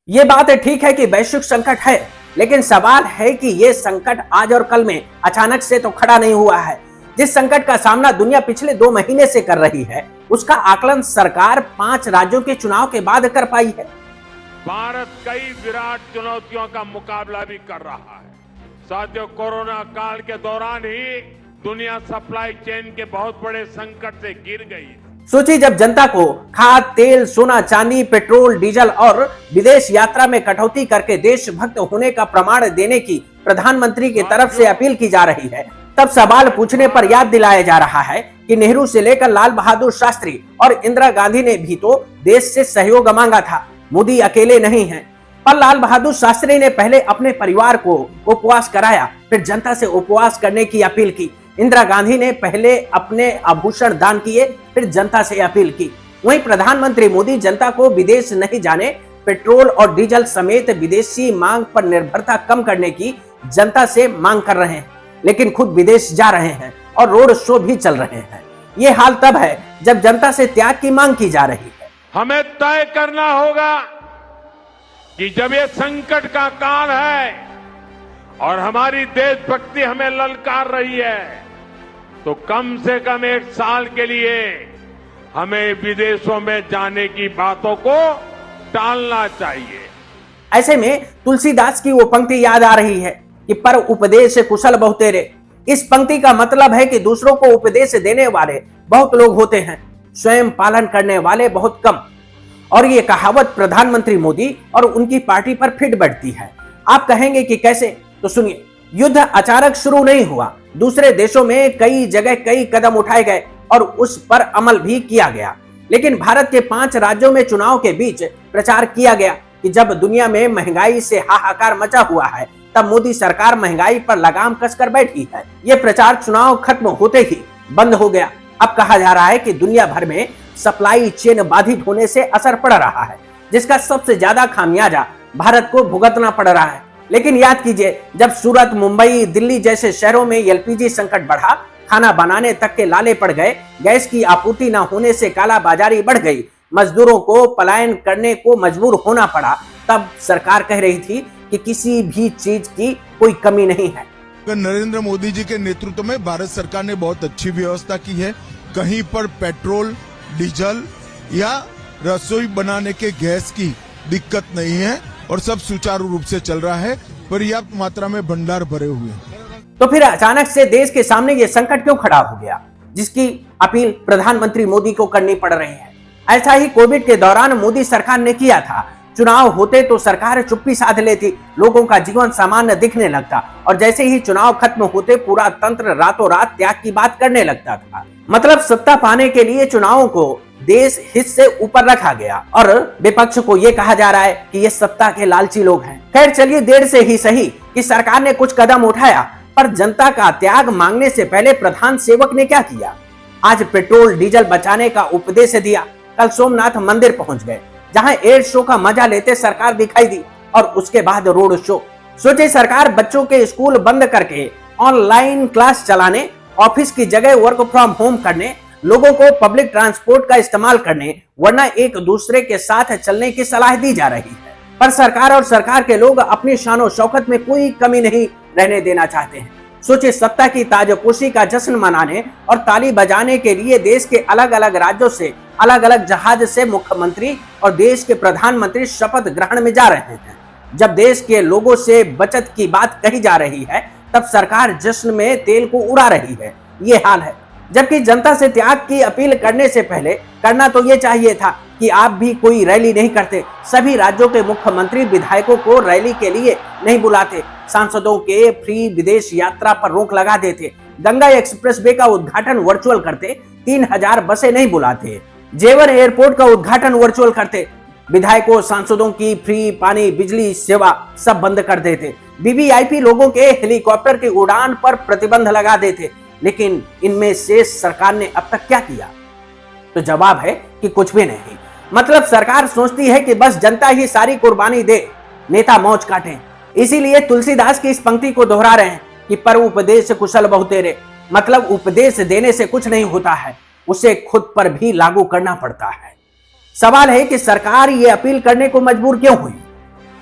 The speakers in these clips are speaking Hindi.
ये बात ठीक है कि वैश्विक संकट है, लेकिन सवाल है कि ये संकट आज और कल में अचानक से तो खड़ा नहीं हुआ है। जिस संकट का सामना दुनिया पिछले 2 महीने से कर रही है, उसका आकलन सरकार 5 राज्यों के चुनाव के बाद कर पाई है। भारत कई विराट चुनौतियों का मुकाबला भी कर रहा है। साथियों, कोरोना काल के दौरान ही दुनिया सप्लाई चेन के बहुत बड़े संकट से घिर गई। सोचिए, जब जनता को खाद, तेल, सोना, चांदी, पेट्रोल, डीजल और विदेश यात्रा में कटौती करके देशभक्त होने का प्रमाण देने की प्रधानमंत्री की तरफ से अपील की जा रही है, तब सवाल पूछने पर याद दिलाया जा रहा है कि नेहरू से लेकर लाल बहादुर शास्त्री और इंदिरा गांधी ने भी तो देश से सहयोग मांगा था। मोदी अकेले नहीं हैं। पर लाल बहादुर शास्त्री ने पहले अपने परिवार को उपवास कराया, फिर जनता से उपवास करने की अपील की। इंदिरा गांधी ने पहले अपने आभूषण दान किए, फिर जनता से अपील की। वहीं प्रधानमंत्री मोदी जनता को विदेश नहीं जाने, पेट्रोल और डीजल समेत विदेशी मांग पर निर्भरता कम करने की जनता से मांग कर रहे हैं, लेकिन खुद विदेश जा रहे हैं और रोड शो भी चल रहे हैं। ये हाल तब है जब जनता से त्याग की मांग की जा रही है। हमें तय करना होगा कि जब ये संकट का काल है और हमारी देशभक्ति हमें ललकार रही है, तो कम से कम 1 साल के लिए हमें विदेशों में जाने की बातों को टालना चाहिए। ऐसे में तुलसीदास की वो पंक्ति याद आ रही है कि पर उपदेश कुशल बहुतेरे। इस पंक्ति का मतलब है कि दूसरों को उपदेश देने वाले बहुत लोग होते हैं, स्वयं पालन करने वाले बहुत कम। और ये कहावत प्रधानमंत्री मोदी और उनकी पार्टी पर फिट बैठती है। आप कहेंगे कि कैसे? तो सुनिए, युद्ध अचानक शुरू नहीं हुआ। दूसरे देशों में कई जगह कई कदम उठाए गए और उस पर अमल भी किया गया, लेकिन भारत के 5 राज्यों में चुनाव के बीच प्रचार किया गया कि जब दुनिया में महंगाई से हाहाकार मचा हुआ है, तब मोदी सरकार महंगाई पर लगाम कसकर बैठी है। ये प्रचार चुनाव खत्म होते ही बंद हो गया। अब कहा जा रहा है कि दुनिया भर में सप्लाई चेन बाधित होने से असर पड़ रहा है, जिसका सबसे ज्यादा खामियाजा भारत को भुगतना पड़ रहा है। लेकिन याद कीजिए, जब सूरत, मुंबई, दिल्ली जैसे शहरों में एलपीजी संकट बढ़ा, खाना बनाने तक के लाले पड़ गए, गैस की आपूर्ति न होने से कालाबाजारी बढ़ गई, मजदूरों को पलायन करने को मजबूर होना पड़ा, तब सरकार कह रही थी कि किसी भी चीज की कोई कमी नहीं है। नरेंद्र मोदी जी के नेतृत्व में भारत सरकार ने बहुत अच्छी व्यवस्था की है। कहीं पर पेट्रोल, डीजल या रसोई बनाने के गैस की दिक्कत नहीं है और सब सुचारू रूप से चल रहा है। पर्याप्त मात्रा में भंडार भरे हुए हैं। तो फिर अचानक से देश के सामने ये संकट क्यों खड़ा हो गया, जिसकी अपील प्रधानमंत्री मोदी को करनी पड़ रही है? ऐसा ही कोविड के दौरान मोदी सरकार ने किया था। चुनाव होते तो सरकार चुप्पी साध लेती, लोगों का जीवन सामान्य दिखने लगता, और जैसे ही चुनाव खत्म होते पूरा तंत्र रातों रात त्याग की बात करने लगता था। मतलब सत्ता पाने के लिए चुनावों को देश हित से ऊपर रखा गया और विपक्ष को यह कहा जा रहा है कि ये सत्ता के लालची लोग हैं। खैर चलिए, देर से ही सही कि सरकार ने कुछ कदम उठाया, पर जनता का त्याग मांगने से पहले प्रधान सेवक ने क्या किया? आज पेट्रोल डीजल बचाने का उपदेश दिया, कल सोमनाथ मंदिर पहुंच गए, जहां एयर शो का मजा लेते सरकार दिखाई दी, और उसके बाद रोड शो। सोचे, सरकार बच्चों के स्कूल बंद करके ऑनलाइन क्लास चलाने, ऑफिस की जगह वर्क फ्रॉम होम करने, लोगों को पब्लिक ट्रांसपोर्ट का इस्तेमाल करने वरना एक दूसरे के साथ चलने की सलाह दी जा रही है। पर सरकार और सरकार के लोग अपनी शान शौकत में कोई कमी नहीं रहने देना चाहते हैं। सोचिए, सत्ता की ताजपोशी का जश्न मनाने और ताली बजाने के लिए देश के अलग अलग राज्यों से अलग अलग जहाज से मुख्यमंत्री और देश के प्रधानमंत्री शपथ ग्रहण में जा रहे हैं। जब देश के लोगों से बचत की बात कही जा रही है, तब सरकार जश्न में तेल को उड़ा रही है। ये हाल है। जबकि जनता से त्याग की अपील करने से पहले करना तो ये चाहिए था कि आप भी कोई रैली नहीं करते, सभी राज्यों के मुख्यमंत्री विधायकों को रैली के लिए नहीं बुलाते, सांसदों के फ्री विदेश यात्रा पर रोक लगा देते, गंगा एक्सप्रेस वे का उद्घाटन वर्चुअल करते, 3000 बसें नहीं बुलाते, जेवर एयरपोर्ट का उद्घाटन वर्चुअल करते, विधायकों सांसदों की फ्री पानी बिजली सेवा सब बंद कर देते, वीवीआईपी लोगों के हेलीकॉप्टर की उड़ान पर प्रतिबंध लगा देते। लेकिन इनमें से सरकार ने अब तक क्या किया? तो जवाब है कि कुछ भी नहीं। मतलब सरकार सोचती है कि बस जनता ही सारी कुर्बानी दे, नेता मौज काटें। इसीलिए तुलसीदास की इस पंक्ति को दोहरा रहे हैं कि पर उपदेश कुशल बहुतेरे। मतलब उपदेश देने से कुछ नहीं होता है, उसे खुद पर भी लागू करना पड़ता है। सवाल है कि सरकार ये अपील करने को मजबूर क्यों हुई?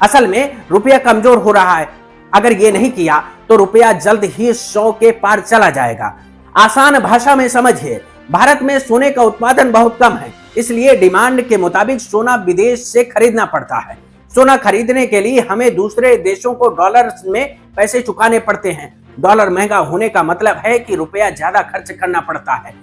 असल में रुपया कमजोर हो रहा है। अगर ये नहीं किया तो रुपया जल्द ही 100 के पार चला जाएगा। आसान भाषा में समझिए, भारत में सोने का उत्पादन बहुत कम है, इसलिए डिमांड के मुताबिक सोना विदेश से खरीदना पड़ता है। सोना खरीदने के लिए हमें दूसरे देशों को डॉलर्स में पैसे चुकाने पड़ते हैं। डॉलर महंगा होने का मतलब है कि रुपया ज्यादा खर्च करना पड़ता है।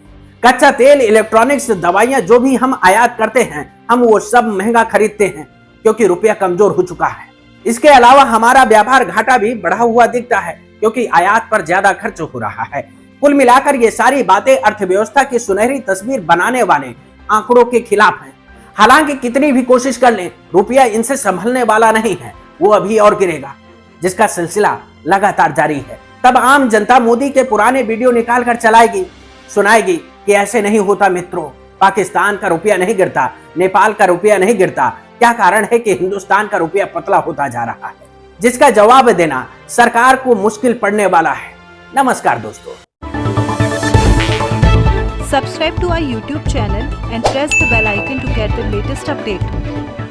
कच्चा तेल, इलेक्ट्रॉनिक्स, दवाइयां जो भी हम आयात करते हैं, हम वो सब महंगा खरीदते हैं क्योंकि रुपया कमजोर हो चुका है। इसके अलावा हमारा व्यापार घाटा भी बढ़ा हुआ दिखता है क्योंकि आयात पर ज्यादा खर्च हो रहा है। कुल मिलाकर ये सारी बातें अर्थव्यवस्था की सुनहरी तस्वीर बनाने वाले आंकड़ों के खिलाफ हैं। हालांकि कितनी भी कोशिश कर लें, रुपया इनसे संभलने वाला नहीं है, वो अभी और गिरेगा, जिसका सिलसिला लगातार जारी है। तब आम जनता मोदी के पुराने वीडियो निकाल कर चलाएगी, सुनाएगी कि ऐसे नहीं होता मित्रों, पाकिस्तान का रुपया नहीं गिरता, नेपाल का रुपया नहीं गिरता, क्या कारण है कि हिंदुस्तान का रुपया पतला होता जा रहा है, जिसका जवाब देना सरकार को मुश्किल पड़ने वाला है। नमस्कार दोस्तों। Subscribe to our YouTube channel and press the bell icon to get the latest update.